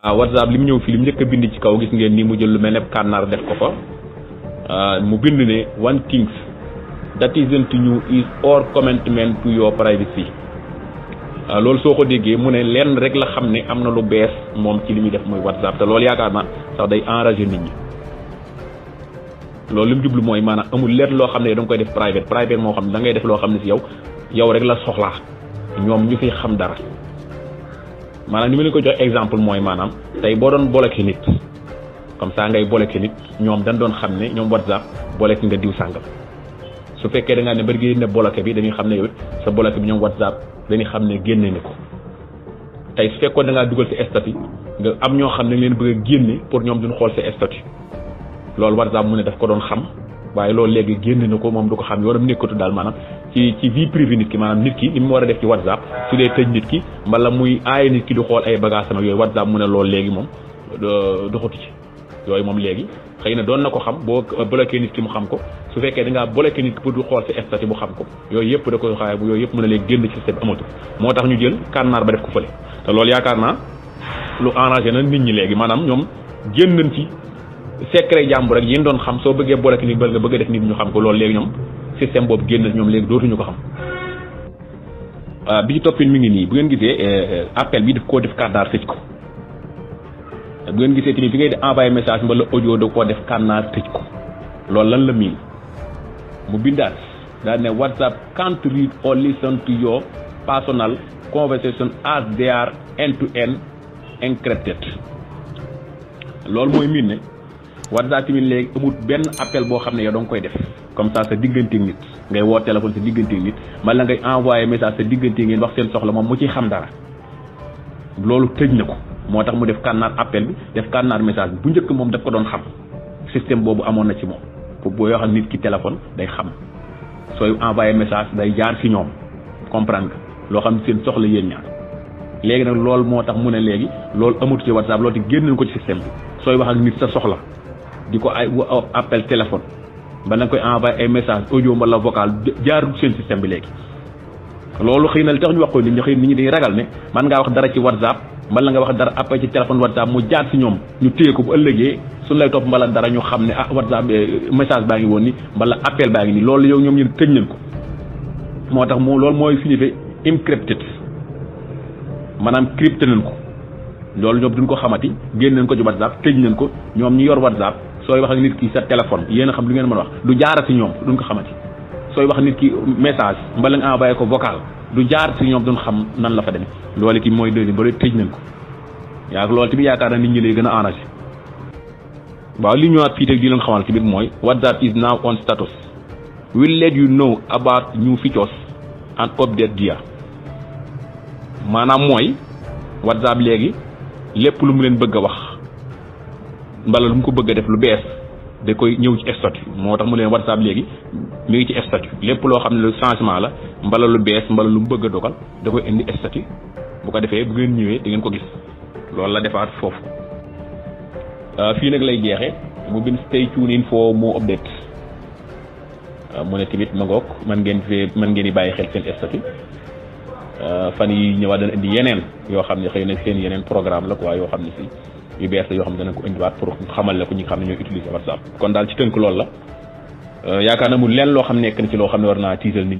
WhatsApp li mu ñëw fii li mu njëkk a bind ci kaw gis ngeen ni mu jël lu mel ne kànnaar def ko fa mu bind ne one things that isn't new is our commitment to your privacy. loolu soo ko déggee mu ne lenn rek la xam ne am na lu bees moom ci li muy def mooy WhatsApp te loolu yaakaar na sax day enragé nit ñi. loolu li mu jublu mooy maanaam amul lenn loo xam ne da nga koy def private moo xam ne da ngay def loo xam ne si yow rek la soxlaa ñoom ñu fi xam dara. maanaam ni ma leen ko jox exemple mooy maanaam tey boo doon bloqué nit comme ça ngay bloqué nit ñoom dañ doon xam ne ñoom WhatsApp bloqué nga diw sàngam su fekkee da ngaa ne bari génne bloqué bi dañuy xam ne yow sa bloqué bi ñoom WhatsApp dañuy xam ne génne ne ko tey su fekkoon da ngaa dugal sa statut nga am ñoo xam ne leen bëgg a génne pour ñoom duñ xool sa statut loolu WhatsApp mu ne daf ko doon xam waaye loolu léegi génne na ko moom du ko xam yoonam nekkatu daal maanaam ci vie privée nit ki maanaam nit ki li mu war a def ci WhatsApp su dee tëj nit ki mbala muy aaye nit ki di xool ay bagages ak yooyu WhatsApp mu ne loolu léegi moom doxatu ci yooyu moom léegi xëy na doon na ko xam boo bloqué nit ki mu xam ko su fekkee da ngaa bloqué nit ki pour du xool sa statut bu xam ko yooyu yëpp da koy xaay bu yooyu yëpp mu ne léegi génn ci système bi amatul moo tax ñu jël kànnaar ba def ko fële te loolu yaakaar naa lu arrangé na nit ñi léegi maanaam ñoom génn nañ ci secret jàmbur rek yéen doon xam soo bëggee bloqué nit nga bëgg a def nit ñu xam ko loolu léegi ñoom système boobu génn ñoom léegi dootuñu ko xam bi ci toppin mi ngi nii bu ngeen gisee appel bi daf koo def kànnaar tëj ko bu ngeen gisee tamit fi ngay envoyé message mbala audio da koo def kànnaar tëj ko loolu lan la miin mu bindaat daal ne WhatsApp can't read or listen to your personal conversation as they are end-to-end encrypted loolu mooy miin ne WhatsApp tamit léegi amul benn appel boo xam ne yow da nga koy def comme ça sa digganteeg nit ngay woo téléphone sa digganteeg nit mbala ngay envoyé message sa digganteeg ngeen wax seen soxla moom mu ciy xam dara loolu tëj na ko moo tax mu def kànnaar appel bi def kànnaar message bi bu njëkk moom daf ko doon xam système boobu amoon na ci moom pour boo yoo xam nit ki téléphone day xam sooy envoyé message day jaar ci ñoom comprendre nga loo xam ne seen soxla yéen ñaar léegi nag loolu moo tax mu ne léegi loolu amatu ci WhatsApp loolu te génn nañ ko ci système bi sooy wax ak nit sa soxla di ko ay appel téléphone ba nga koy envoyé ay message audio wala vocal jaarul seen système bi léegi loolu xëy na li tax ñu wax ko nit ñi xëy nit ñi dañuy ragal ne man ngaa wax dara ci WhatsApp mbala nga wax dara appel ci téléphone WhatsApp mu jaar ci ñoom ñu téye ko bu ëllëgee suñu lay topp mbala dara ñu xam ne WhatsApp message baa ngi woon ni mbala appel baa ngi nii loolu yow ñoom ñu tëj nañ ko moo tax moom loolu mooy signifié encrypted maanaam crypté nañ ko loolu ñoom duñ ko xamati génn nañ ko ci WhatsApp tëj nañ ko ñoom ñi yor WhatsApp sooy wax ak nit ki sa téléphone yéen a xam lu ngeen mën a wax du jaara ci ñoom duñ ko xamati sooy wax nit ki message mbala nga envoyé ko vocal du jaar ci ñoom duñ xam nan la fa demee loolu ki mooy deuxième ba tëj nañ ko loolu tamit yaakaar na nit ñi lay gën a arrangé waaw li ñëwaat fii teg di leen xamal tamit mooy WhatsApp is now on status will let you know about new features and update there maanaam mooy WhatsApp léegi lépp lu mu leen bëgg a wax mbala lu mu ko bëgg a def lu bees da koy ñëw ci statut moo tax mu leen WhatsApp léegi mi ngi ci statut lépp loo xam ne lu changement la mbala lu bees mbala lu mu bëgg a dogal da koy indi statut bu ko defee bu ngeen ñëwee da ngeen ko gis loolu la defaat foofu fii nag lay jeexee mu bind stay tuned in for more updates mu ne tamit ma ngoog man ngeen di bàyyi xel seen statut fan yi ñëwaat dana indi yeneen yoo xam ne xëy na seen yeneen programme la quoi yoo xam ne si yu bees la yoo xam ne dana ko indiwaat pour xamal la ko ñi nga xam ne ñooy utiliser WhatsApp kon daal ci tënk loolu la yaakaar na mu leen loo xam nekk na ci loo xam ne war naa tiital nit